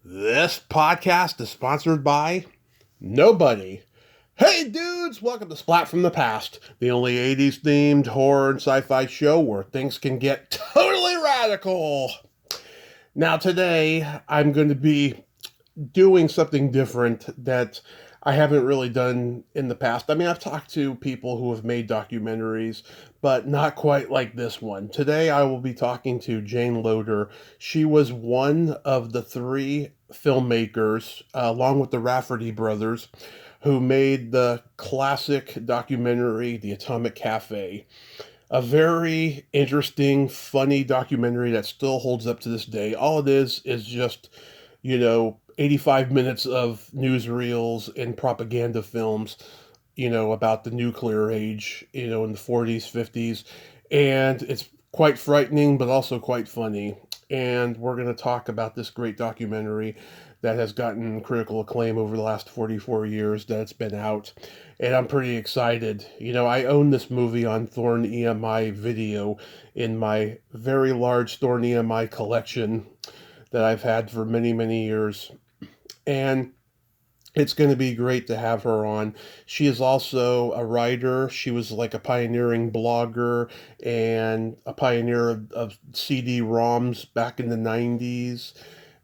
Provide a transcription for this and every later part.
This podcast is sponsored by nobody. Hey dudes, welcome to Splat from the Past, the only 80s themed horror and sci-fi show where things can get totally radical. Now today, I'm going to be doing something different that I haven't really done in the past. I mean, I've talked to people who have made documentaries, but not quite like this one. Today, I will be talking to Jayne Loader. She was one of the three filmmakers, along with the Rafferty brothers, who made the classic documentary, The Atomic Cafe. A very interesting, funny documentary that still holds up to this day. All it is just 85 minutes of newsreels and propaganda films, about the nuclear age, in the 40s, 50s. And it's quite frightening, but also quite funny. And we're going to talk about this great documentary that has gotten critical acclaim over the last 44 years that it's been out. And I'm pretty excited. I own this movie on Thorn EMI video in my very large Thorn EMI collection that I've had for many, many years. And it's going to be great to have her on. She is also a writer. She was like a pioneering blogger and a pioneer of CD-ROMs back in the 90s.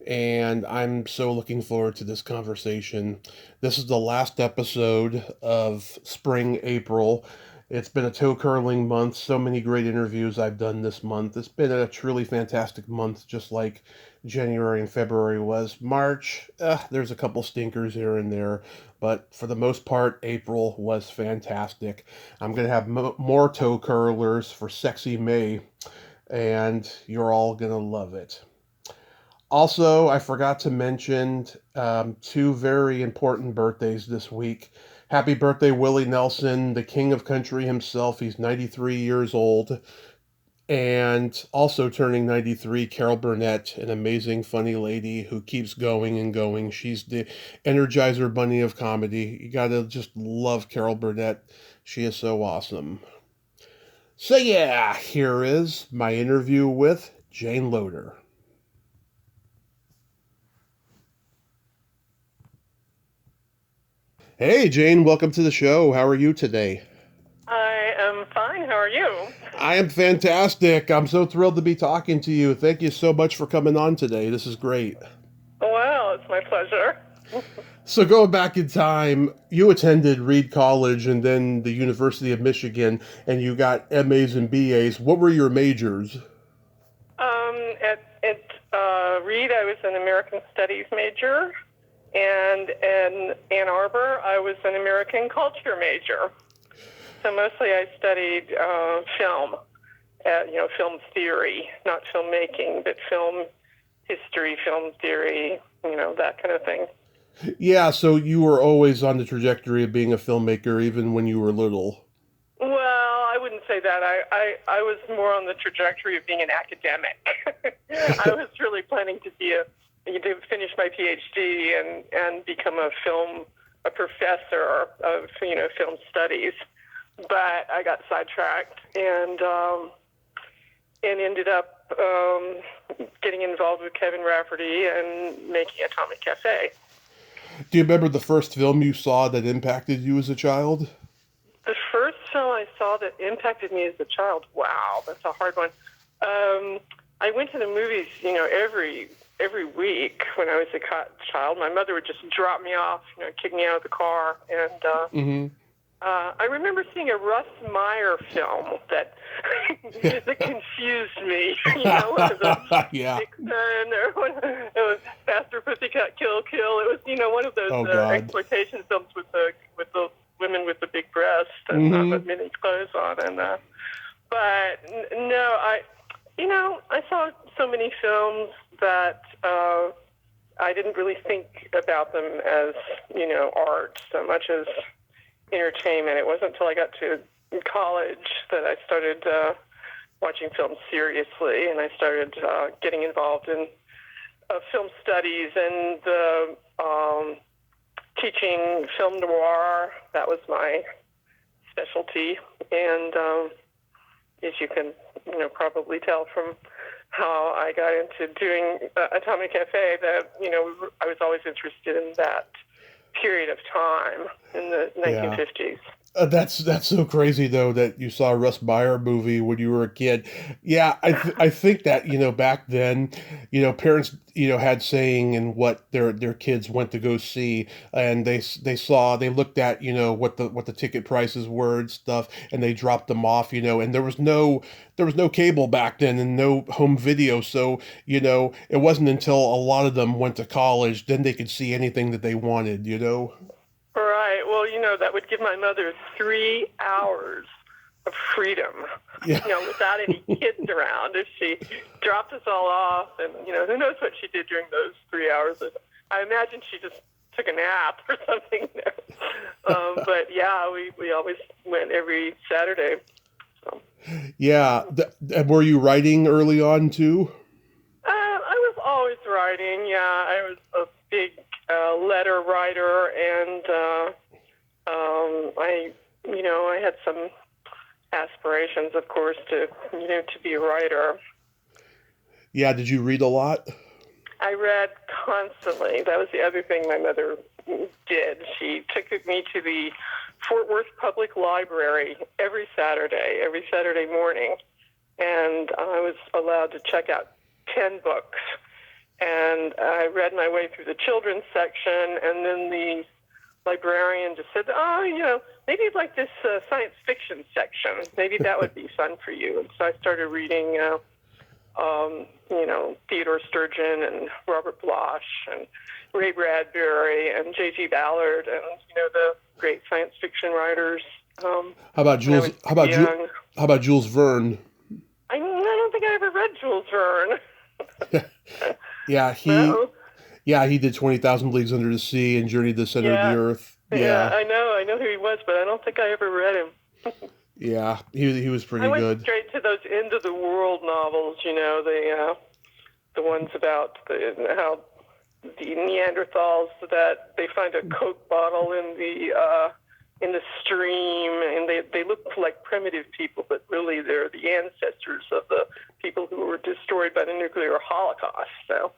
And I'm so looking forward to this conversation. This is the last episode of Spring April. It's been a toe curling month. So many great interviews I've done this month. It's been a truly fantastic month, just like January and February was. March, there's a couple stinkers here and there, but for the most part, April was fantastic. I'm going to have more toe curlers for Sexy May, and you're all going to love it. Also, I forgot to mention two very important birthdays this week. Happy birthday, Willie Nelson, the king of country himself. He's 93 years old. And also turning 93, Carol Burnett, an amazing, funny lady who keeps going and going. She's the Energizer Bunny of comedy. You gotta just love Carol Burnett. She is so awesome. So yeah, here is my interview with Jayne Loader. Hey, Jayne, welcome to the show. How are you today? I am fine. How are you? I am fantastic. I'm so thrilled to be talking to you. Thank you so much for coming on today. This is great. Well, it's my pleasure. So, going back in time, you attended Reed College and then the University of Michigan, and you got MAs and BAs. What were your majors? At Reed, I was an American Studies major, and in Ann Arbor, I was an American Culture major. So mostly I studied film, film theory, not filmmaking, but film history, film theory, that kind of thing. Yeah, so you were always on the trajectory of being a filmmaker, even when you were little. Well, I wouldn't say that. I was more on the trajectory of being an academic. I was really planning to finish my PhD and become a professor of film studies, but I got sidetracked and ended up getting involved with Kevin Rafferty and making Atomic Cafe. Do you remember the first film you saw that impacted you as a child? The first film I saw that impacted me as a child, wow, that's a hard one. I went to the movies, every week when I was a child. My mother would just drop me off, kick me out of the car, and I remember seeing a Russ Meyer film that that confused me. One of those Yeah. Dixon, or it was Faster Pussycat Kill Kill. It was one of those Oh, God. exploitation films with the women with the big breasts and not many clothes on. And but no, I saw so many films that I didn't really think about them as art so much as entertainment. It wasn't until I got to college that I started watching films seriously, and I started getting involved in film studies and teaching film noir. That was my specialty, and as you can probably tell from how I got into doing Atomic Cafe, that, I was always interested in that period of time in the 1950s. That's so crazy though that you saw a Russ Meyer movie when you were a kid. Yeah, I think that back then, parents had saying in what their kids went to go see, and they looked at what the ticket prices were and stuff, and they dropped them off, and there was no cable back then and no home video, so it wasn't until a lot of them went to college then they could see anything that they wanted. Right. Well, that would give my mother 3 hours of freedom, Yeah. without any kids around. If she dropped us all off, and, who knows what she did during those 3 hours. I imagine she just took a nap or something. But, yeah, we always went every Saturday. So. Yeah. Were you writing early on, too? I was always writing, yeah. I was a big letter writer, and I had some aspirations, of course, to be a writer. Yeah, did you read a lot? I read constantly. That was the other thing my mother did. She took me to the Fort Worth Public Library every Saturday morning, and I was allowed to check out 10 books. And I read my way through the children's section, and then the librarian just said, maybe you'd like this science fiction section. Maybe that would be fun for you. And so I started reading, Theodore Sturgeon and Robert Bloch and Ray Bradbury and J.G. Ballard and, the great science fiction writers. How about Jules? How about Jules Verne? I don't think I ever read Jules Verne. Yeah, he did 20,000 Leagues Under the Sea and Journey to the Center of the Earth. Yeah, I know who he was, but I don't think I ever read him. Yeah, he was pretty good. I went straight to those end of the world novels, the ones about how the Neanderthals, that they find a Coke bottle in the stream, and they look like primitive people, but really they're the ancestors of the people who were destroyed by the nuclear holocaust. So,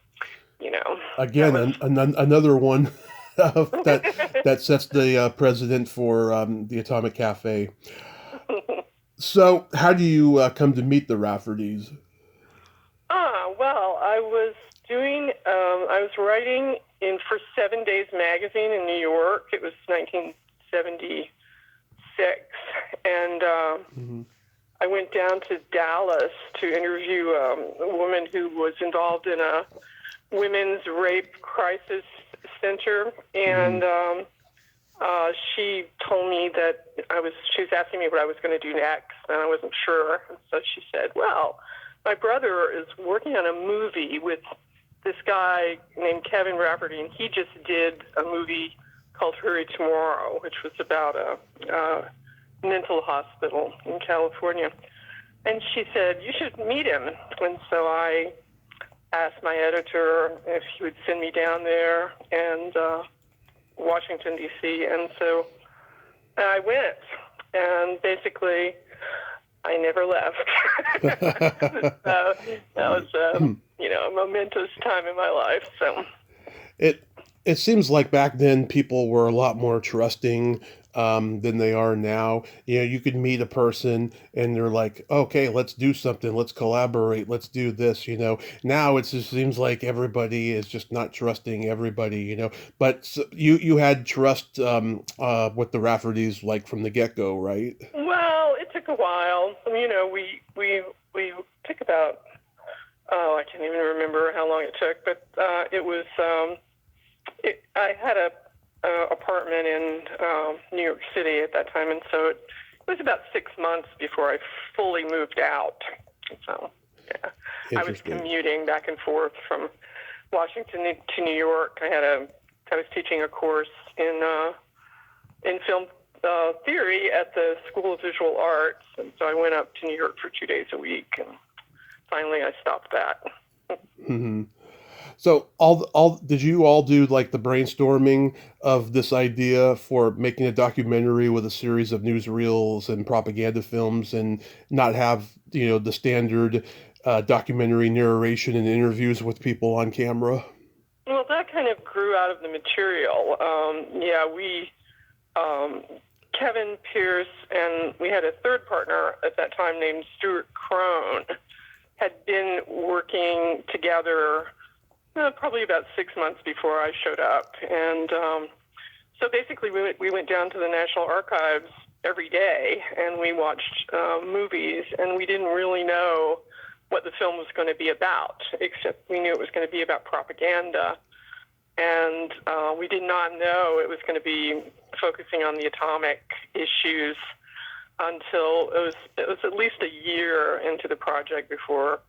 again, another one that sets the precedent for the Atomic Cafe. So, how do you come to meet the Raffertys? Well, I was writing for 7 Days magazine in New York. It was 1976, and I went down to Dallas to interview a woman who was involved in a women's rape crisis center, and she told me that she was asking me what I was going to do next, and I wasn't sure. And so she said, well, my brother is working on a movie with this guy named Kevin Rafferty, and he just did a movie called Hurry Tomorrow, which was about a mental hospital in California. And she said, you should meet him. And so I asked my editor if he would send me down there, and Washington, D.C., and so I went, and basically I never left. So that was a momentous time in my life. So it seems like back then people were a lot more trusting than they are now. You could meet a person and they're like, okay, let's do something, let's collaborate, let's do this. Now it just seems like everybody is just not trusting everybody. But you had trust with the Raffertys like from the get-go, right? Well, it took a while. We took about, I can't even remember how long it took, but it was I had a apartment in New York City at that time, and so it was about 6 months before I fully moved out. So, yeah, I was commuting back and forth from Washington to New York. I was teaching a course in film theory at the School of Visual Arts, and so I went up to New York for 2 days a week, and finally I stopped that. Mm-hmm. So did you all do like the brainstorming of this idea for making a documentary with a series of newsreels and propaganda films, and not have the standard documentary narration and interviews with people on camera? Well, that kind of grew out of the material. Kevin Pierce and we had a third partner at that time named Stuart Crone, had been working together probably about 6 months before I showed up. And so basically we went down to the National Archives every day and we watched movies, and we didn't really know what the film was going to be about, except we knew it was going to be about propaganda. And we did not know it was going to be focusing on the atomic issues until it was at least a year into the project before,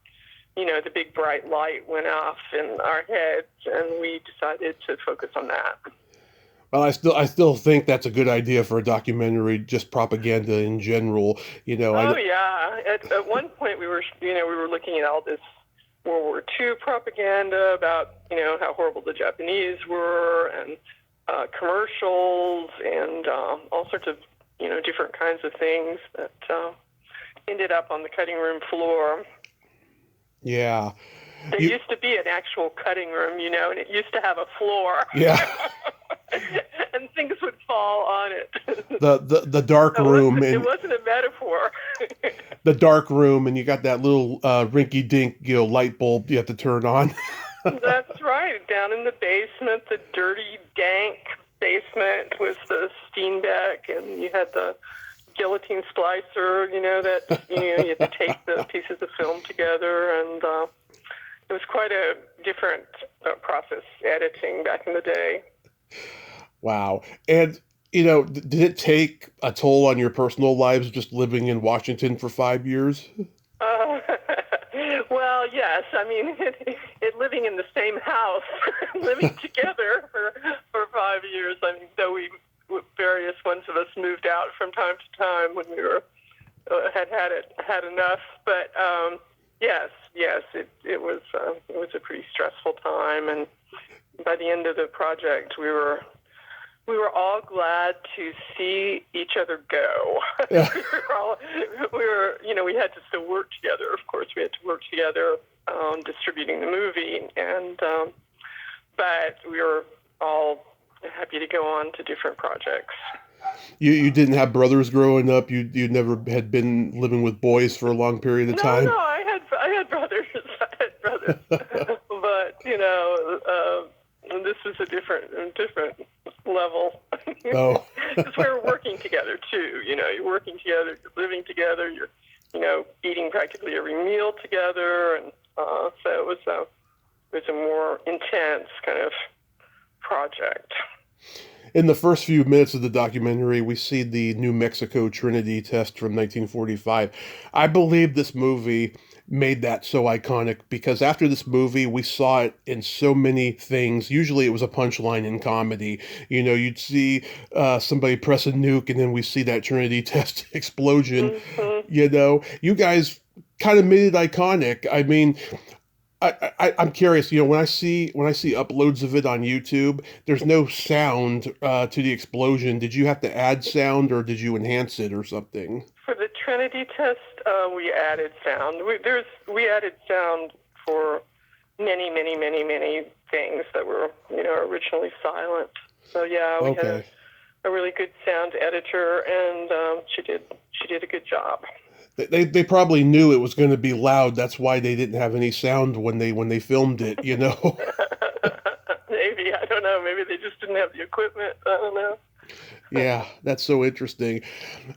the big bright light went off in our heads, and we decided to focus on that. Well, I still think that's a good idea for a documentary, just propaganda in general. Yeah. At one point we were looking at all this World War II propaganda about, how horrible the Japanese were, and commercials, and all sorts of, different kinds of things that ended up on the cutting room floor. Yeah. There used to be an actual cutting room, and it used to have a floor. Yeah. And things would fall on it. The dark room. It wasn't a metaphor. The dark room, and you got that little rinky-dink, light bulb you have to turn on. That's right. Down in the basement, the dirty, dank basement was the Steenbeck, and you had the guillotine splicer, that you had to tape the pieces of film together, and it was quite a different process, editing back in the day. Wow. And, did it take a toll on your personal lives just living in Washington for 5 years? Well, yes. I mean, living in the same house, living together for 5 years. I mean, though various ones of us moved out from time to time when we were had enough. But yes, it was a pretty stressful time. And by the end of the project, we were all glad to see each other go. Yeah. We had to still work together. Of course, we had to work together distributing the movie, and but we were all happy to go on to different projects. You didn't have brothers growing up? You never had been living with boys for a long period of time? No, I had brothers. But this was a different level. Oh. Because we were working together too. You're working together, you're living together, you're eating practically every meal together, and so it was a more intense kind of project. In the first few minutes of the documentary, we see the New Mexico Trinity test from 1945. I believe this movie made that so iconic because after this movie, we saw it in so many things. Usually it was a punchline in comedy. You'd see somebody press a nuke, and then we see that Trinity test explosion. Mm-hmm. You guys kind of made it iconic. I mean, I'm curious, when I see uploads of it on YouTube, there's no sound to the explosion. Did you have to add sound, or did you enhance it or something? For the Trinity test, we added sound. We added sound for many things that were originally silent. So yeah, we had a really good sound editor, and she did a good job. They probably knew it was going to be loud. That's why they didn't have any sound when they filmed it, Maybe, I don't know. Maybe they just didn't have the equipment. I don't know. Yeah, that's so interesting.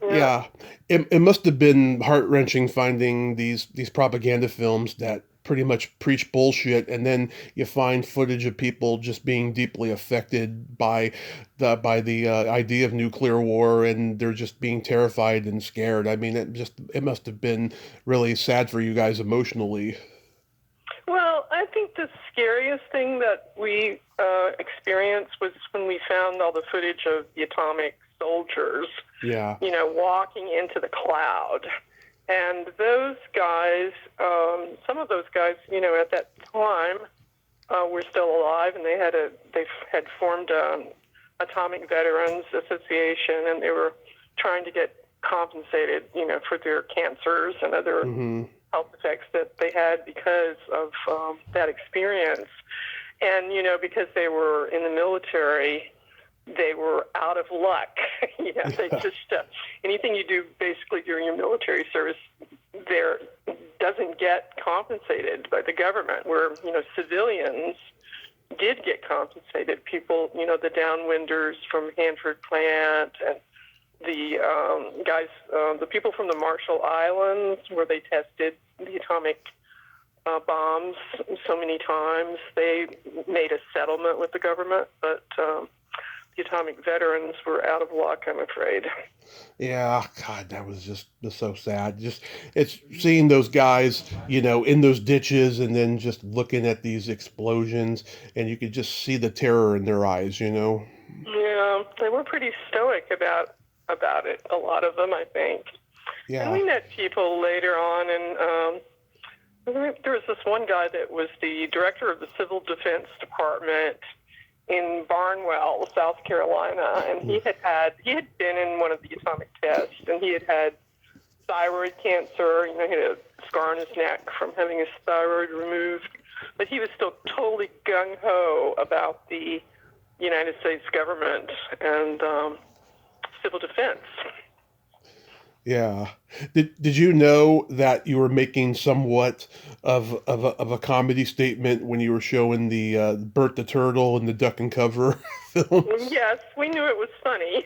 Yeah. It must have been heart-wrenching finding these propaganda films that pretty much preach bullshit, and then you find footage of people just being deeply affected by the idea of nuclear war, and they're just being terrified and scared. I mean, it must have been really sad for you guys emotionally. Well, I think the scariest thing that we experienced was when we found all the footage of the atomic soldiers, walking into the cloud. And those guys, some of those guys, at that time, were still alive, and they had formed an Atomic Veterans Association, and they were trying to get compensated, for their cancers and other health effects that they had because of that experience. And, because they were in the military, they were out of luck. They just, anything you do basically during your military service there doesn't get compensated by the government, where, civilians did get compensated. People, the downwinders from Hanford Plant and the guys, the people from the Marshall Islands, where they tested the atomic bombs so many times, they made a settlement with the government, but the atomic veterans were out of luck, I'm afraid. Yeah, God, that was just so sad. Just it's seeing those guys, in those ditches, and then just looking at these explosions, and you could just see the terror in their eyes. Yeah, they were pretty stoic about it. A lot of them, I think. Yeah. And we met people later on, and there was this one guy that was the director of the Civil Defense Department in Barnwell, South Carolina, and he had been in one of the atomic tests, and he had thyroid cancer. He had a scar on his neck from having his thyroid removed, but he was still totally gung-ho about the United States government and civil defense. Yeah. Did you know that you were making somewhat of a comedy statement when you were showing the Bert the Turtle and the Duck and Cover film? Yes, we knew it was funny.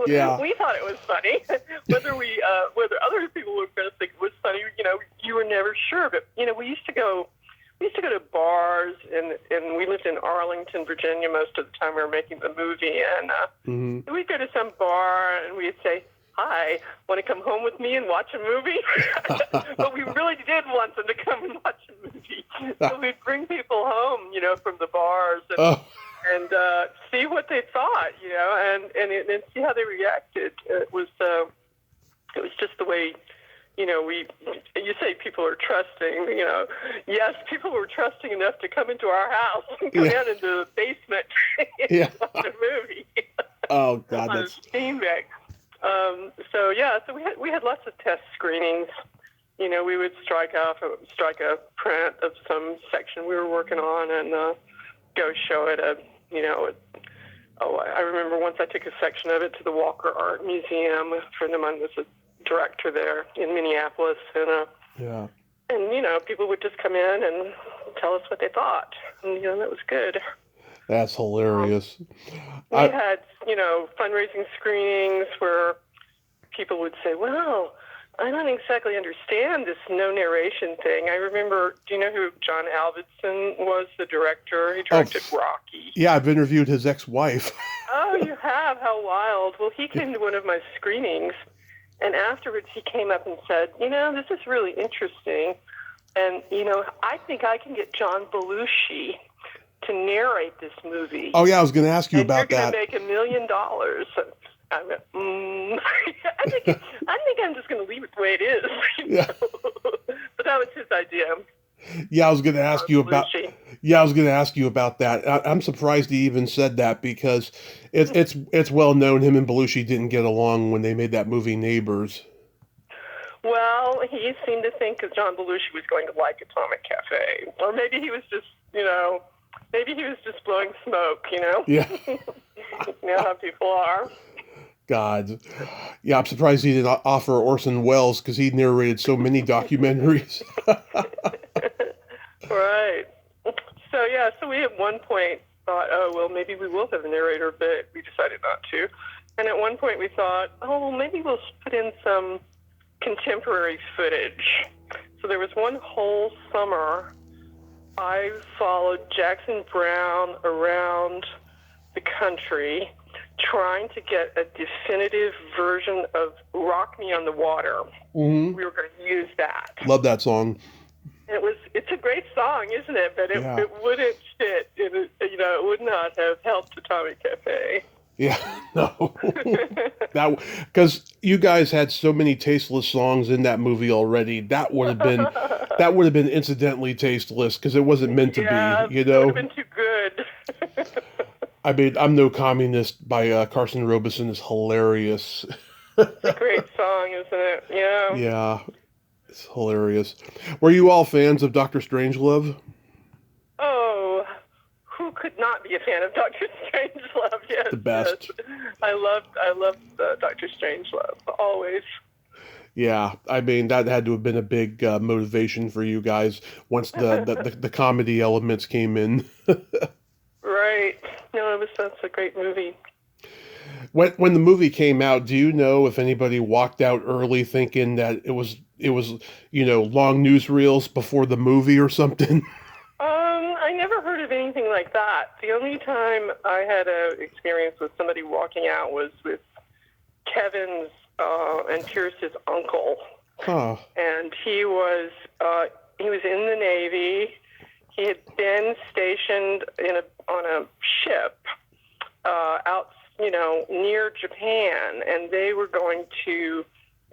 Yeah. We thought it was funny. Whether other people were going to think it was funny, you were never sure. But we used to go to bars, and we lived in Arlington, Virginia, most of the time we were making the movie, and we'd go to some bar and we'd say, "Hi, want to come home with me and watch a movie?" But we really did want them to come and watch a movie. So we'd bring people home, from the bars and see what they thought, and see how they reacted. It was just the way, you say people are trusting, yes, people were trusting enough to come into our house and come down into the basement and watch a movie. Oh, God, on that's... Steinbeck. So we had lots of test screenings. We would strike a print of some section we were working on and go show it I remember once I took a section of it to the Walker Art Museum. A friend of mine was a director there in Minneapolis, and people would just come in and tell us what they thought, and that was good. That's hilarious. We had, fundraising screenings where people would say, "Well, I don't exactly understand this no narration thing." I remember, do you know who John Alvidson was, the director? He directed Rocky. Yeah, I've interviewed his ex-wife. Oh, you have? How wild. Well, he came to one of my screenings, and afterwards he came up and said, "This is really interesting, and, I think I can get John Belushi to narrate this movie." Oh, yeah, I was going to ask you about that. And you're going to make $1 million. I went, I think I'm just going to leave it the way it is. Yeah. But that was his idea. Yeah, I was going to ask you about. Yeah, I was going to ask you about that. I'm surprised he even said that, because it's well known him and Belushi didn't get along when they made that movie Neighbors. Well, he seemed to think that John Belushi was going to like Atomic Cafe, or maybe he was just, blowing smoke. Yeah. How people are. God. Yeah, I'm surprised he didn't offer Orson Welles, because he narrated so many documentaries. Right. So we at one point thought, oh, well, maybe we will have a narrator, but we decided not to. And at one point we thought, oh, well, maybe we'll put in some contemporary footage. So there was one whole summer I followed Jackson Browne around the country trying to get a definitive version of Rock Me on the Water. Mm-hmm. We were going to use that. Love that song. It's a great song, isn't it? But it wouldn't fit. It would not have helped Atomic Cafe. Yeah, no. Because you guys had so many tasteless songs in that movie already. That would have been incidentally tasteless, because it wasn't meant to be. It would have been too good. I mean, I'm No Communist by Carson Robeson is hilarious. It's a great song, isn't it? Yeah. Yeah. It's hilarious. Were you all fans of Dr. Strangelove? Oh, who could not be a fan of Doctor Strangelove? Yes, The best. yes. I loved Doctor Strangelove always. Yeah, I mean that had to have been a big motivation for you guys once the comedy elements came in. Right. No, that's a great movie. When the movie came out, do you know if anybody walked out early thinking that it was long newsreels before the movie or something? I never heard of anything like that. The only time I had a experience with somebody walking out was with Kevin's and Pierce's uncle, Huh. and he was in the Navy. He had been stationed on a ship out, near Japan, and they were going to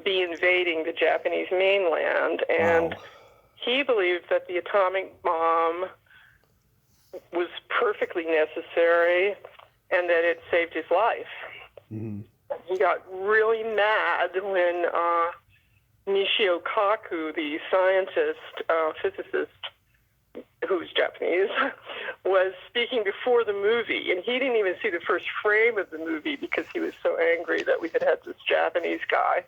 be invading the Japanese mainland. And Wow. he believed that the atomic bomb was perfectly necessary and that it saved his life. Mm-hmm. He got really mad when Nishio Kaku, the scientist, physicist, who's Japanese, was speaking before the movie, and he didn't even see the first frame of the movie because he was so angry that we had this Japanese guy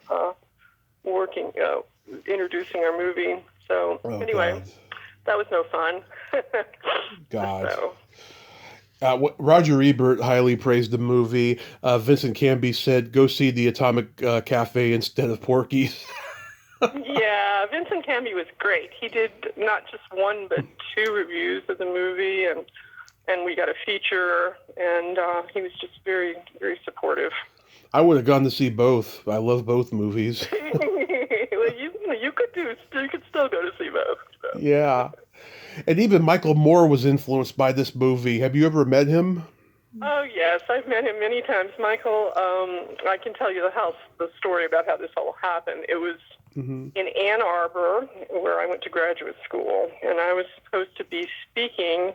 introducing our movie. So anyway, God. that was no fun. God. So. Roger Ebert highly praised the movie. Vincent Canby said, "Go see the Atomic Cafe instead of Porky's." Yeah, Vincent Canby was great. He did not just one but two reviews of the movie, and we got a feature, and he was just very, very supportive. I would have gone to see both. I love both movies. Well, you could still go to see both. So. Yeah. And even Michael Moore was influenced by this movie. Have you ever met him? Oh, yes. I've met him many times. Michael, I can tell you the story about how this all happened. It was in Ann Arbor, where I went to graduate school, and I was supposed to be speaking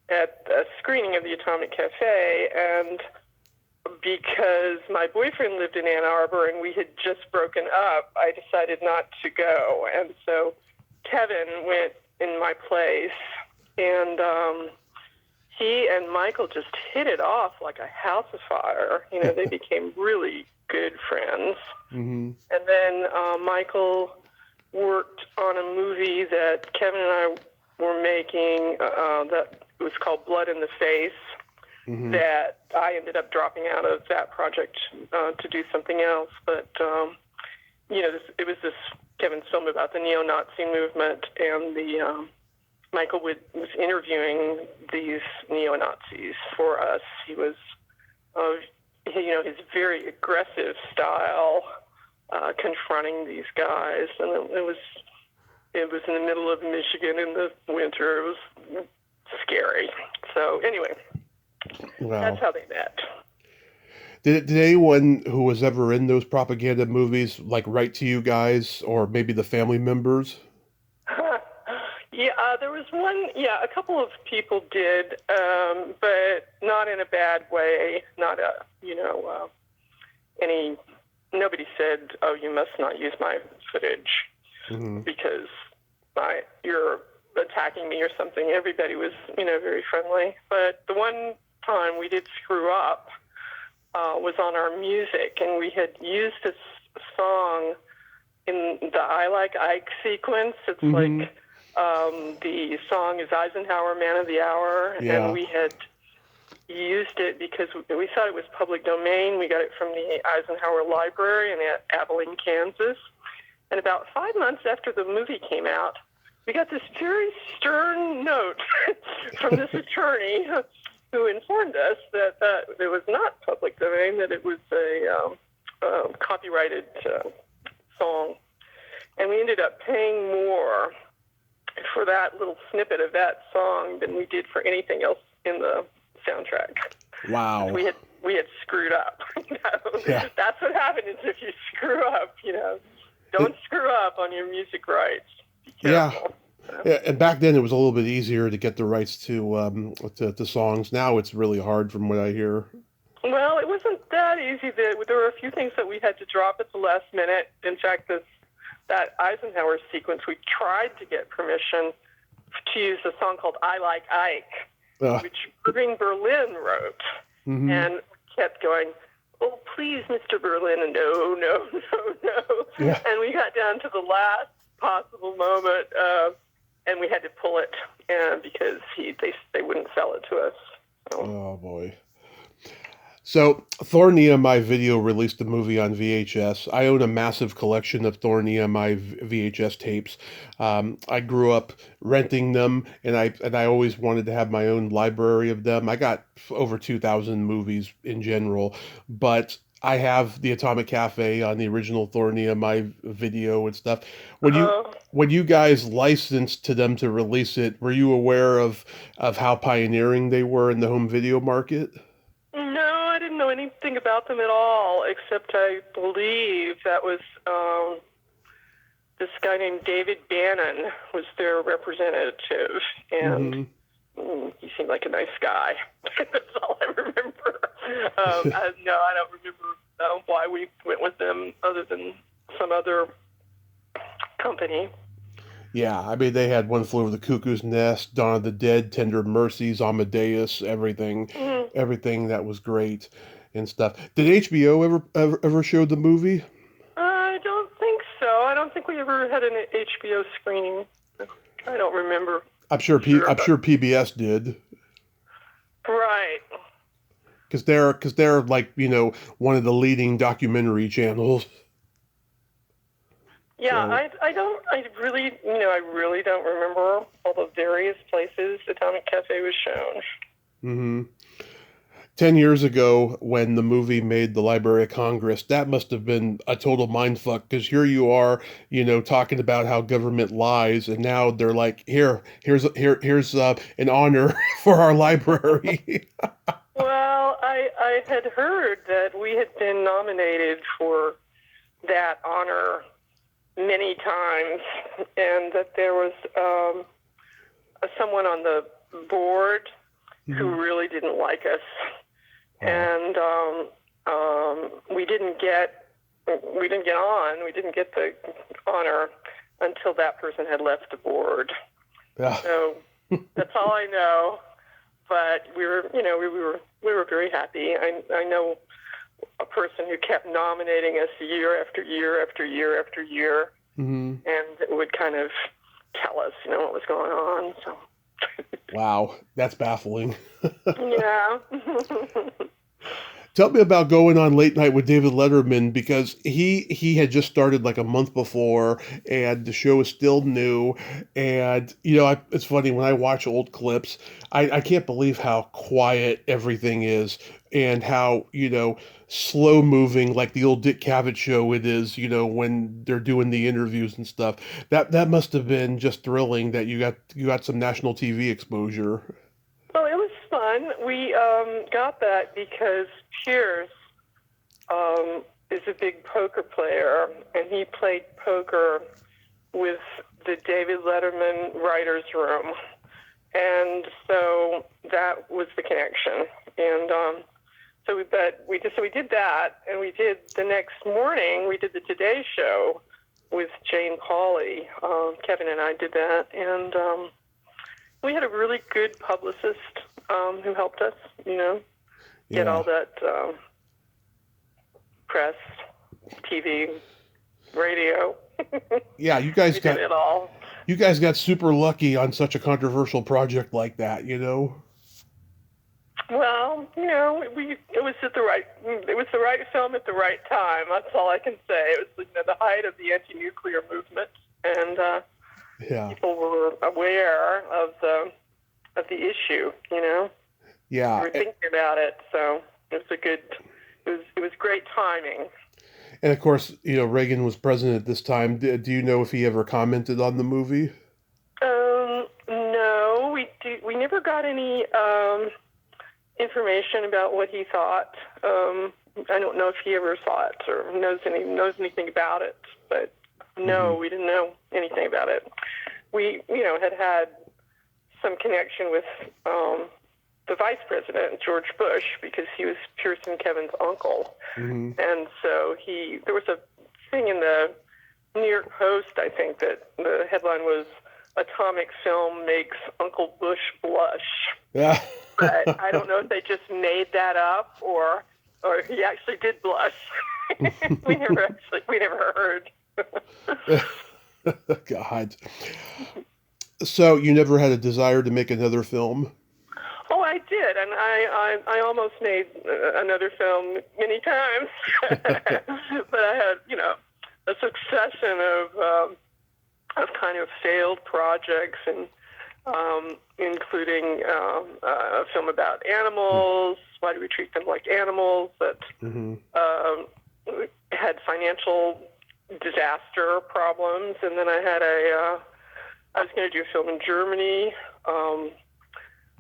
at a screening of the Atomic Cafe, and because my boyfriend lived in Ann Arbor and we had just broken up, I decided not to go. And so Kevin went in my place, and he and Michael just hit it off like a house of fire. They became really good friends. Mm-hmm. And then Michael worked on a movie that Kevin and I were making that was called Blood in the Face, that I ended up dropping out of that project to do something else. But, it was this Kevin's film about the neo-Nazi movement, and Michael was interviewing these neo-Nazis for us. He was, his very aggressive style, confronting these guys, and it was in the middle of Michigan in the winter. It was scary. So anyway, Wow. That's how they met. Did anyone who was ever in those propaganda movies write to you guys, or maybe the family members? Yeah, there was one. Yeah, a couple of people did, but not in a bad way. Not Nobody said, "Oh, you must not use my footage because you're attacking me or something." Everybody was, very friendly. But the one time we did screw up was on our music, and we had used this song in the "I Like Ike" sequence. It's like the song is Eisenhower Man of the Hour, and we had used it because we thought it was public domain. We got it from the Eisenhower Library in Abilene, Kansas. And about 5 months after the movie came out, we got this very stern note from this attorney who informed us that it was not public domain, that it was a copyrighted song. And we ended up paying more for that little snippet of that song than we did for anything else in the soundtrack. Wow. We had screwed up. Yeah. That's what happens if you screw up. Don't screw up on your music rights. Be careful. Yeah, and back then it was a little bit easier to get the rights to songs. Now it's really hard, from what I hear. Well, it wasn't that easy. There were a few things that we had to drop at the last minute. In fact, that that Eisenhower sequence, we tried to get permission to use a song called "I Like Ike," which Irving Berlin wrote, and kept going, "Oh, please, Mr. Berlin, no, no, no, no." Yeah. And we got down to the last possible moment, and we had to pull it because they wouldn't sell it to us. So. Oh, boy. So, Thor Nehemiah Video released the movie on VHS. I own a massive collection of Thor Nehemiah VHS tapes. I grew up renting them, and I always wanted to have my own library of them. I got over 2,000 movies in general, but I have the Atomic Cafe on the original Thor Nehemiah Video and stuff. When you guys licensed to them to release it, were you aware of how pioneering they were in the home video market? No, I didn't know anything about them at all, except I believe that was this guy named David Bannon was their representative, and he seemed like a nice guy. That's all I remember. No, I don't remember why we went with them other than some other company. Yeah, I mean, they had One Flew Over the Cuckoo's Nest, Dawn of the Dead, Tender Mercies, Amadeus, everything that was great and stuff. Did HBO ever show the movie? I don't think so. I don't think we ever had an HBO screening. I don't remember. I'm sure PBS did. Right. Because they're like, one of the leading documentary channels. Yeah, so. I really don't remember all the various places Atomic Cafe was shown. 10 years ago, when the movie made the Library of Congress, that must have been a total mindfuck, because here you are, talking about how government lies, and now they're like, here's an honor for our library. Well, I had heard that we had been nominated for that honor many times, and that there was someone on the board who really didn't like us, and we didn't get on. We didn't get the honor until that person had left the board. Yeah. So that's all I know. But we were very happy. I know a person who kept nominating us year after year after year after year, and would kind of tell us, what was going on. So. Wow, that's baffling. Yeah. Tell me about going on Late Night with David Letterman, because he had just started like a month before, and the show is still new. And, it's funny, when I watch old clips, I can't believe how quiet everything is, and how, slow moving, like the old Dick Cavett show it is, when they're doing the interviews and stuff. That must have been just thrilling that you got some national TV exposure. Well, it was fun. We got that because Pierce is a big poker player, and he played poker with the David Letterman writers' room, and so that was the connection. And so we did that, and we did the next morning. We did the Today Show with Jane Pauley. Kevin and I did that, and we had a really good publicist who helped us, get all that press, TV, radio. Yeah, you guys did it all. You guys got super lucky on such a controversial project like that, Well, it was the right film at the right time. That's all I can say. It was the height of the anti-nuclear movement, and people were aware of the issue. Yeah, we were thinking about it, so it was great timing. And of course, Reagan was president at this time. Do you know if he ever commented on the movie? No, we never got any information about what he thought. I don't know if he ever saw it or knows anything about it, but no, we didn't know anything about it. We, had some connection with the vice president, George Bush, because he was Pierce and Kevin's uncle. And so there was a thing in the New York Post, I think that the headline was "Atomic Film Makes Uncle Bush Blush." Yeah. But I don't know if they just made that up or he actually did blush. we never heard. God. So you never had a desire to make another film? Oh, I did, and I almost made another film many times, but I had a succession of kind of failed projects, and including a film about animals. Why do we treat them like animals? That had financial disaster problems, and then I was going to do a film in Germany.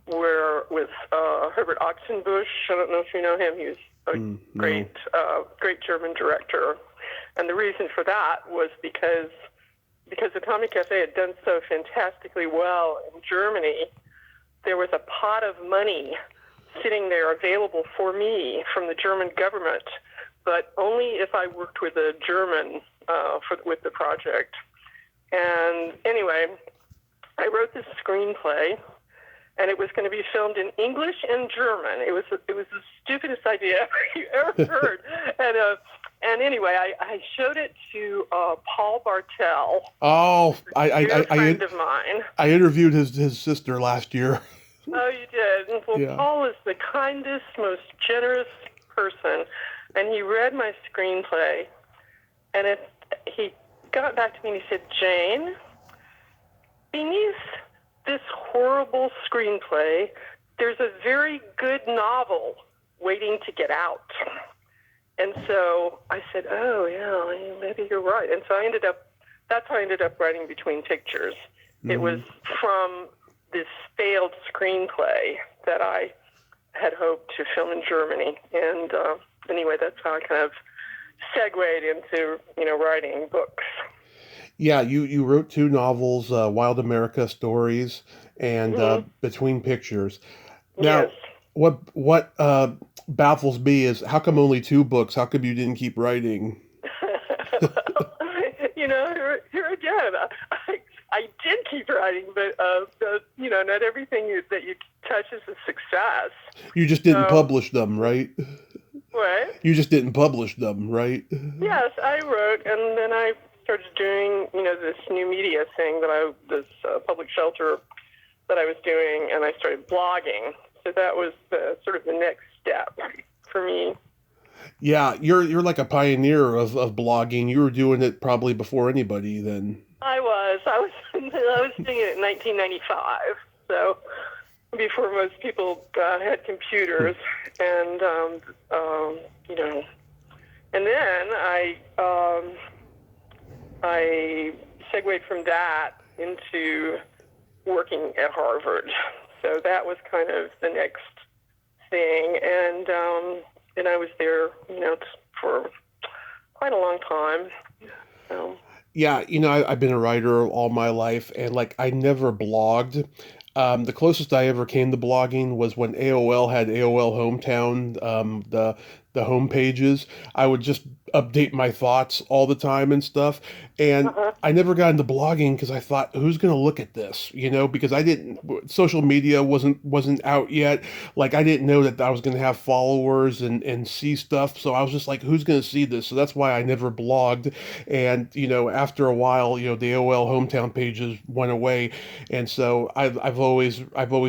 Where with Herbert Ochsenbusch. I don't know if you know him. He was a great German director, and the reason for that was because Atomic Cafe had done so fantastically well in Germany. There was a pot of money sitting there available for me from the German government, but only if I worked with a German with the project. And anyway, I wrote this screenplay. And it was going to be filmed in English and German. It was the stupidest idea you ever heard. And anyway, I showed it to Paul Bartel. Oh, a friend of mine. I interviewed his sister last year. Oh, you did? Well, yeah. Paul is the kindest, most generous person, and he read my screenplay, and he got back to me and he said, "Jayne, beneath this horrible screenplay, there's a very good novel waiting to get out." And so I said, "Oh, yeah, maybe you're right." And so that's how I ended up writing Between Pictures. It was from this failed screenplay that I had hoped to film in Germany. And anyway, that's how I kind of segued into, writing books. Yeah, you wrote 2 novels, Wild America Stories and Between Pictures. Now, yes. what baffles me is how come only 2 books? How come you didn't keep writing? Here again, I did keep writing, but not everything that you touch is a success. You just didn't publish them, right? What? You just didn't publish them, right? Yes, I wrote, and then I started doing, this new media thing this public shelter that I was doing, and I started blogging. So that was sort of the next step for me. Yeah, you're like a pioneer of blogging. You were doing it probably before anybody then. I was doing it in 1995. So before most people had computers, and and then I segued from that into working at Harvard. So that was kind of the next thing, and I was there, for quite a long time. So. Yeah, I've been a writer all my life, and I never blogged. The closest I ever came to blogging was when AOL had AOL Hometown, the home pages. I would just update my thoughts all the time and stuff. And I never got into blogging because I thought, who's going to look at this? Because social media wasn't out yet. I didn't know that I was going to have followers and see stuff. So I was just like, who's going to see this? So that's why I never blogged. And, after a while, the AOL Hometown pages went away. And so I've always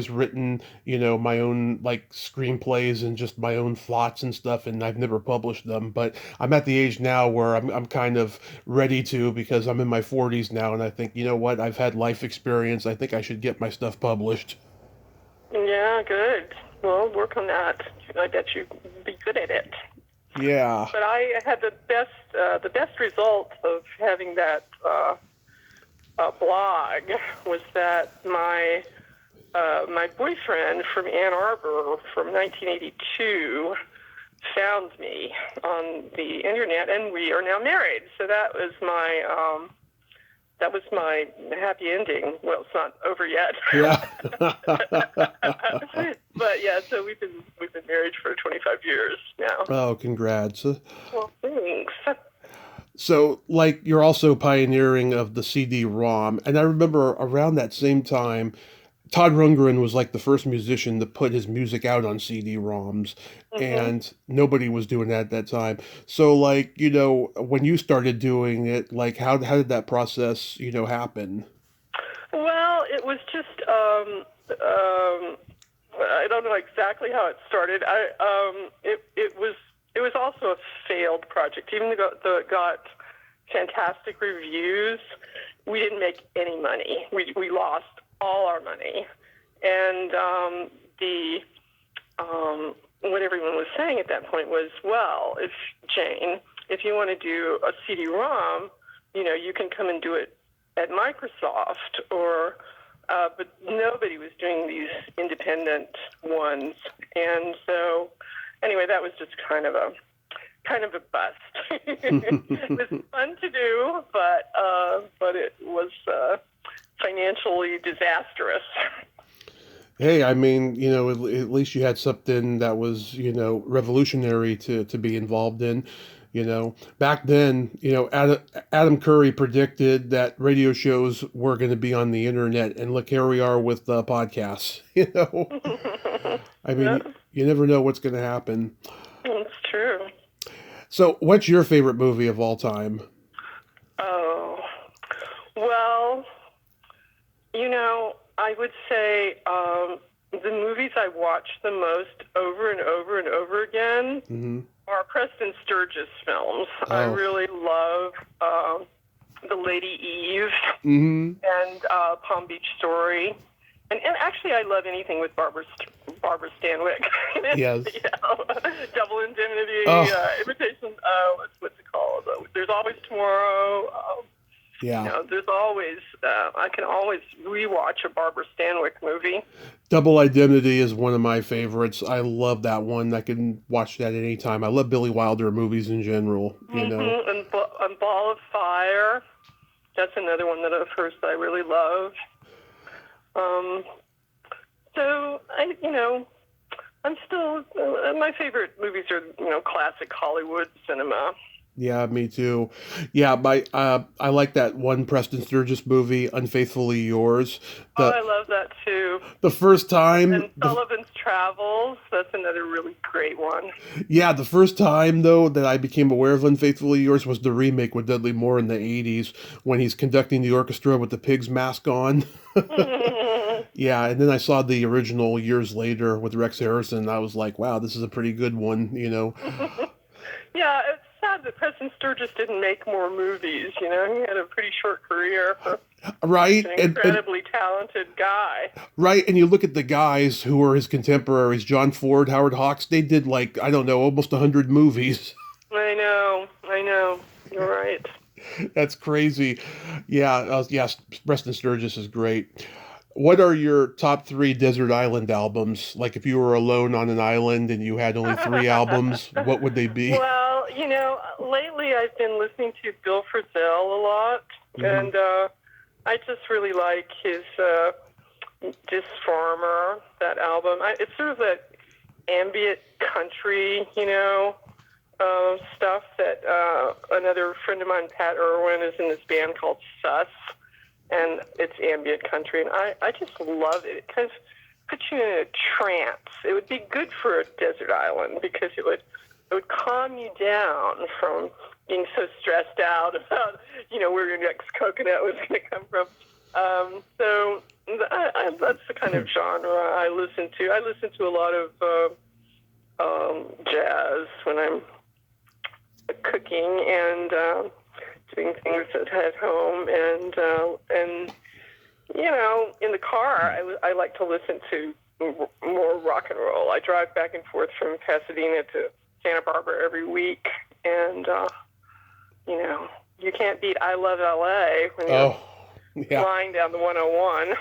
written, my own screenplays and just my own thoughts and stuff. And I've never published them, but I'm at the age now where I'm kind of ready to, because I'm in my 40s now, and I think, you know what, I've had life experience. I think I should get my stuff published. Yeah, good. Well, work on that. I bet you'd be good at it. Yeah. But I had the best result of having that blog was that my boyfriend from Ann Arbor from 1982 found me on the internet, and we are now married. So that was my happy ending. Well, it's not over yet. Yeah. But yeah, so we've been married for 25 years now. Oh, congrats. Well, thanks. So, like, you're also pioneering of the CD-ROM, and I remember around that same time, Todd Rundgren was like the first musician to put his music out on CD-ROMs, Hmm. and nobody was doing that at that time. So, like, when you started doing it, like, how did that process, happen? Well, it was just I don't know exactly how it started. It was also a failed project. Even though it got fantastic reviews, we didn't make any money. We lost all our money, and the what everyone was saying at that point was, well, if Jayne, if you want to do a CD-ROM, you can come and do it at Microsoft, but nobody was doing these independent ones, and so anyway, that was just kind of a bust. It was fun to do, but it was financially disastrous. Hey, I mean, at least you had something that was, revolutionary to be involved in. Back then, Adam Curry predicted that radio shows were going to be on the internet, and look, here we are with podcasts. I Yeah, mean, you never know what's going to happen. it's true. So, what's your favorite movie of all time? Oh, well, I would say the movies I watch the most over and over and over again Hmm. are Preston Sturges films. I Oh. really love The Lady Eve Hmm. and Palm Beach Story. And actually, I love anything with Barbara Stanwyck. Yes. Double Indemnity, Oh, Imitation. What's it called? There's Always Tomorrow. yeah. There's always. I can always rewatch a Barbara Stanwyck movie. Double Indemnity is one of my favorites. I love that one. I can watch that at any time. I love Billy Wilder movies in general. And Ball of Fire. That's another one that of hers that I really love. Um, so I'm still my favorite movies are classic Hollywood cinema. Yeah, me too. Yeah, I like that one Preston Sturges movie, Unfaithfully Yours. Oh, The I love that too. the first time And Sullivan's Travels. That's another really great one. the first time though that I became aware of Unfaithfully Yours was the remake with Dudley Moore in the 80s when he's conducting the orchestra with the pig's mask on. Yeah, and then I saw the original years later with Rex Harrison. And I was like, wow, this is a pretty good one. Yeah, it's sad that Preston Sturges didn't make more movies. He had a pretty short career for Right? an And incredibly talented guy. right, and you look at the guys who were his contemporaries, John Ford, Howard Hawks, they did like, I don't know, almost 100 movies. I know. You're right. That's crazy. Yeah, Preston Sturges is great. What are your top three desert island albums? Like if you were alone on an island and you had only three albums, what would they be? Well, lately I've been listening to Bill Frisell a lot, Hmm. and I just really like his Dis Farmer, that album. It's sort of that ambient country, stuff that another friend of mine, Pat Irwin, is in this band called Sus, and it's ambient country, and I just love it. It kind of puts you in a trance. It would be good for a desert island because it would calm you down from being so stressed out about where your next coconut was going to come from. That's the kind of genre I listen to. I listen to a lot of jazz when I'm cooking and doing things at home, and in the car I like to listen to more rock and roll. I drive back and forth from Pasadena to Santa Barbara every week, and you can't beat I Love LA when you're Oh, yeah. flying down the 101.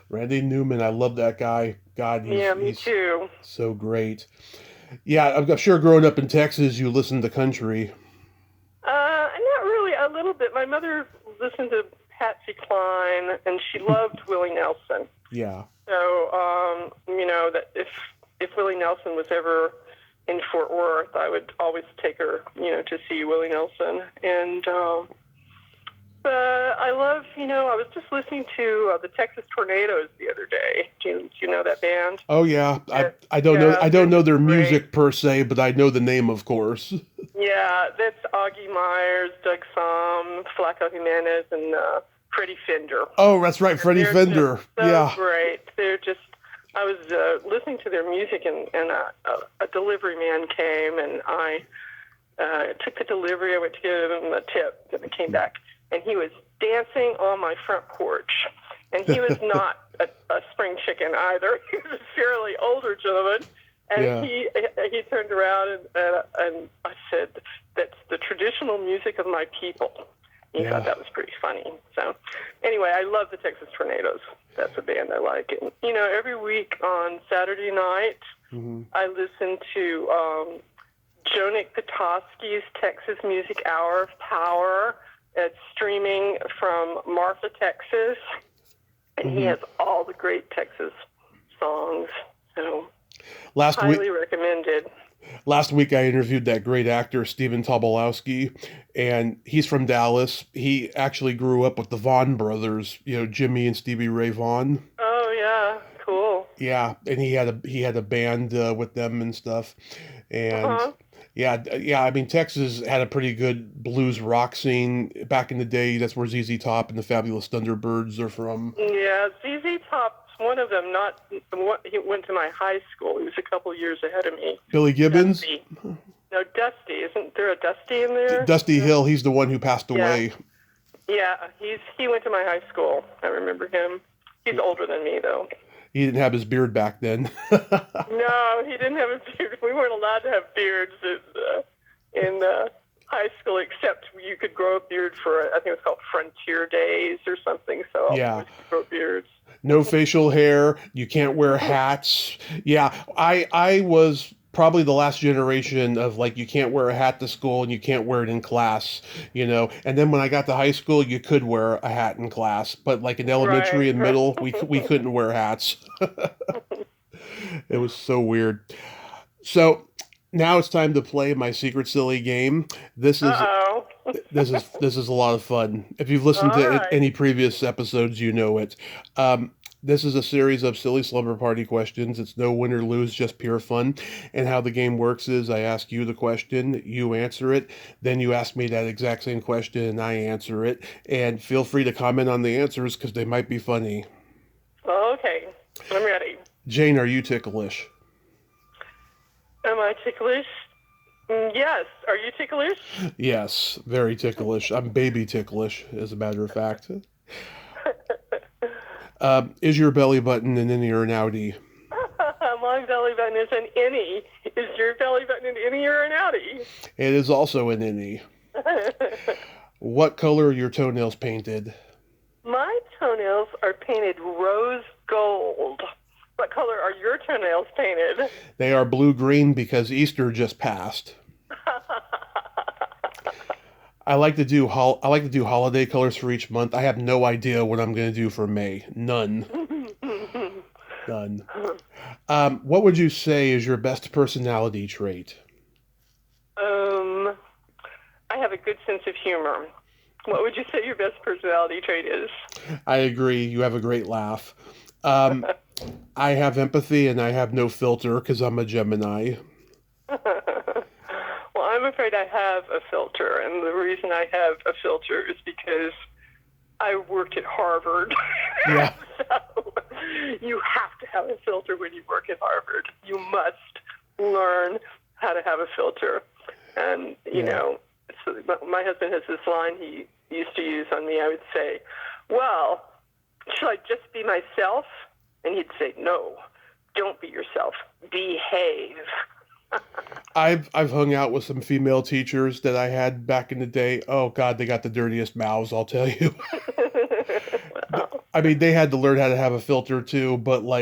Randy Newman, I love that guy. God, Yeah, me he's too. so great. Yeah, I'm sure growing up in Texas, you listened to country. Not really. A little bit. My mother listened to Patsy Cline, and she loved Willie Nelson. Yeah. So, that if Willie Nelson was ever in Fort Worth, I would always take her, to see Willie Nelson. And but I love, I was just listening to the Texas Tornadoes the other day. Do you know that band? Oh yeah, I don't know their music per se, but I know the name, of course. Yeah, that's Augie Myers, Doug Somm, Flaco Jimenez, and Freddie Fender. Oh, that's right, Freddie Fender. So great. They're just. I was listening to their music, and a delivery man came, and I took the delivery. I went to give him a tip, and I came back, and he was dancing on my front porch. And he was not a spring chicken either. He was a fairly older gentleman. And he turned around, and I said, "That's the traditional music of my people." He thought that was pretty funny. So anyway, I love the Texas Tornadoes. That's a band I like. And, every week on Saturday night, I listen to Jonik Petoskey's Texas Music Hour of Power. It's streaming from Marfa, Texas. And he has all the great Texas songs. So highly recommended. Last week, I interviewed that great actor, Stephen Tobolowsky, and he's from Dallas. He actually grew up with the Vaughn brothers, Jimmy and Stevie Ray Vaughan. Oh, yeah. Cool. Yeah, and he had a band with them and stuff. And I mean, Texas had a pretty good blues rock scene back in the day. That's where ZZ Top and the Fabulous Thunderbirds are from. Yeah, ZZ Top. One of them, he went to my high school. He was a couple years ahead of me. Billy Gibbons? Dusty. No, Dusty. Isn't there a Dusty in there? Dusty Hill. He's the one who passed away. Yeah, he went to my high school. I remember him. He's older than me, though. He didn't have his beard back then. No, he didn't have a beard. We weren't allowed to have beards in high school, except you could grow a beard for, I think it was called Frontier Days or something. So I could grow beards. No facial hair. You can't wear hats. Yeah, I was probably the last generation of you can't wear a hat to school and you can't wear it in class, And then when I got to high school, you could wear a hat in class, but in elementary and middle, we couldn't wear hats. It was so weird. So now it's time to play my secret silly game. This is a lot of fun. If you've listened to any previous episodes, you know it. This is a series of silly slumber party questions. It's no win or lose, just pure fun. And how the game works is I ask you the question, you answer it, then you ask me that exact same question and I answer it. And feel free to comment on the answers because they might be funny. Okay, I'm ready. Jayne, are you ticklish? Am I ticklish? Yes. Are you ticklish? Yes, very ticklish. I'm baby ticklish, as a matter of fact. Is your belly button an innie or an outie? My belly button is an innie. Is your belly button an innie or an outie? It is also an innie. What color are your toenails painted? My toenails are painted rose gold. What color are your toenails painted? They are blue-green because Easter just passed. I like to do holiday colors for each month. I have no idea what I'm going to do for May. None. What would you say is your best personality trait? I have a good sense of humor. What would you say your best personality trait is? I agree. You have a great laugh. I have empathy and I have no filter because I'm a Gemini. Well, I'm afraid I have a filter, and the reason I have a filter is because I worked at Harvard. Yeah. So you have to have a filter when you work at Harvard. You must learn how to have a filter. And, so my husband has this line he used to use on me. I would say, well, should I just be myself? And he'd say, no, don't be yourself. Behave. I've hung out with some female teachers that I had back in the day. Oh God, they got the dirtiest mouths, I'll tell you. Well, I mean, they had to learn how to have a filter too, but now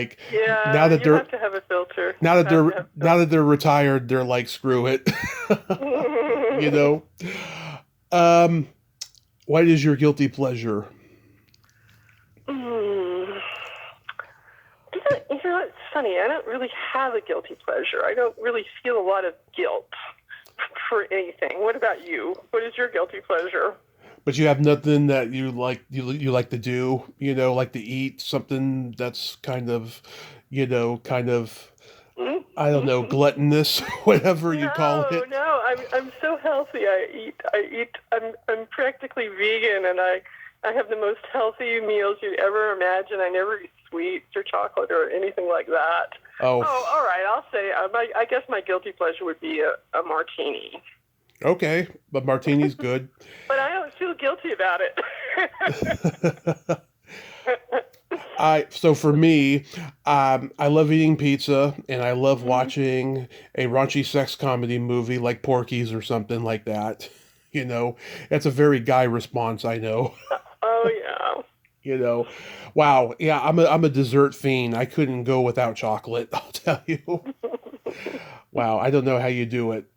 that you have to have a filter. Now that they're retired, they're like, screw it. What is your guilty pleasure? It's funny. I don't really have a guilty pleasure. I don't really feel a lot of guilt for anything. What about you? What is your guilty pleasure? But you have nothing that you like you like to do, like to eat something that's kind of, kind of, I don't know, gluttonous, whatever you call it. No, I'm so healthy. I'm practically vegan, and I have the most healthy meals you'd ever imagine. I never eat sweets or chocolate or anything like that. Oh, all right. I'll say I guess my guilty pleasure would be a martini. Okay, but martini's good. But I don't feel guilty about it. So for me, I love eating pizza, and I love watching a raunchy sex comedy movie like Porky's or something like that. It's a very guy response, I know. Oh yeah. Wow, yeah, I'm a dessert fiend. I couldn't go without chocolate, I'll tell you. Wow, I don't know how you do it.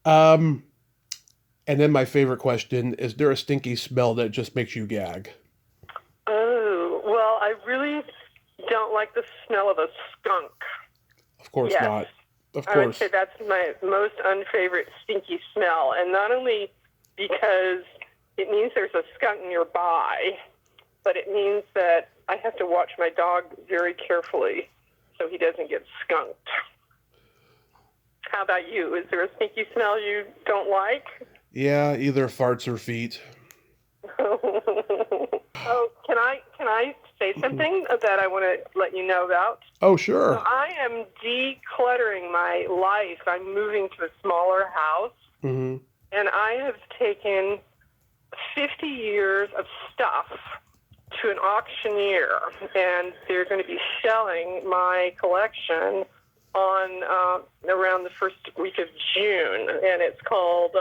And then my favorite question, is there a stinky smell that just makes you gag? Oh, well, I really don't like the smell of a skunk. Of course not. Of course. I would say that's my most unfavorite stinky smell. And not only because it means there's a skunk nearby, but it means that I have to watch my dog very carefully so he doesn't get skunked. How about you? Is there a stinky smell you don't like? Yeah, either farts or feet. Oh, can I say something that I want to let you know about? Oh, sure. So I am decluttering my life. I'm moving to a smaller house, and I have taken 50 years of stuff to an auctioneer, and they're going to be selling my collection on around the first week of June, and it's called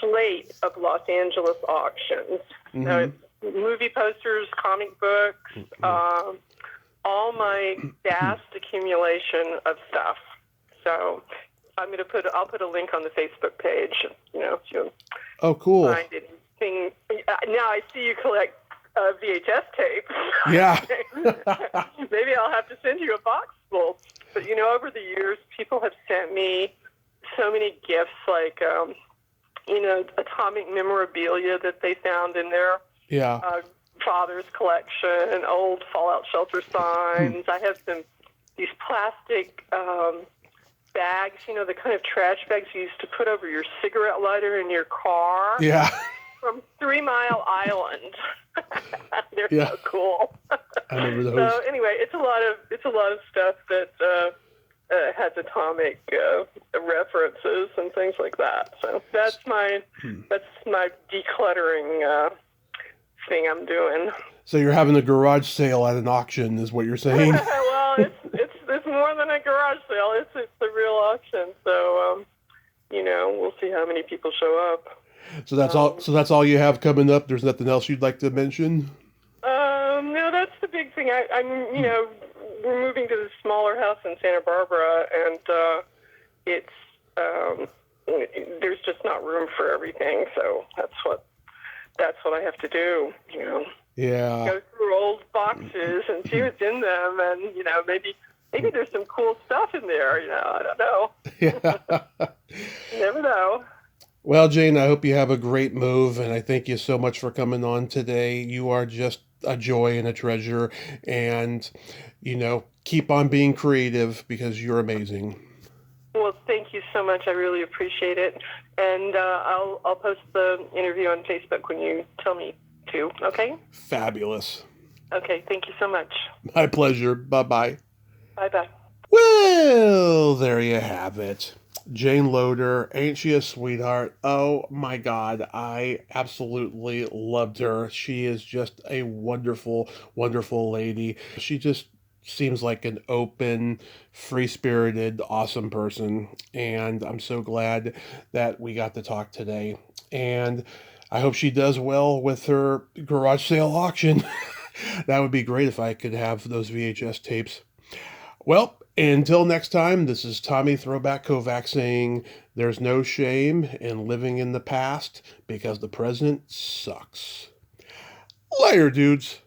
Slate of Los Angeles Auctions. Now, it's movie posters, comic books, all my vast accumulation of stuff. So I'll put a link on the Facebook page. If you cool. find anything. Now I see you collect VHS tapes. Yeah. Maybe I'll have to send you a box full. But over the years, people have sent me so many gifts, like atomic memorabilia that they found in their father's collection, old Fallout shelter signs. I have these plastic bags, the kind of trash bags you used to put over your cigarette lighter in your car. Yeah. From 3 Mile Island. They're so cool. I remember those. So anyway, it's a lot of stuff that has atomic references and things like that. So that's my decluttering thing I'm doing. So you're having a garage sale at an auction, is what you're saying? Well, it's more than a garage sale. It's a real auction. So we'll see how many people show up. So that's all. So that's all you have coming up. There's nothing else you'd like to mention? No, that's the big thing. We're moving to this smaller house in Santa Barbara, and there's just not room for everything. So that's what I have to do. Yeah. Go through old boxes and see what's in them, and maybe there's some cool stuff in there. I don't know. Yeah. You never know. Well, Jayne, I hope you have a great move, and I thank you so much for coming on today. You are just a joy and a treasure, and, keep on being creative because you're amazing. Well, thank you so much. I really appreciate it, and I'll post the interview on Facebook when you tell me to, okay? Fabulous. Okay, thank you so much. My pleasure. Bye-bye. Bye-bye. Well, there you have it. Jayne Loader, ain't she a sweetheart? Oh my God, I absolutely loved her. She is just a wonderful, wonderful lady. She just seems like an open, free-spirited, awesome person. And I'm so glad that we got to talk today. And I hope she does well with her garage sale auction. That would be great if I could have those VHS tapes. Well, until next time, this is Tommy Throwback Kovac saying there's no shame in living in the past because the present sucks. Later, dudes.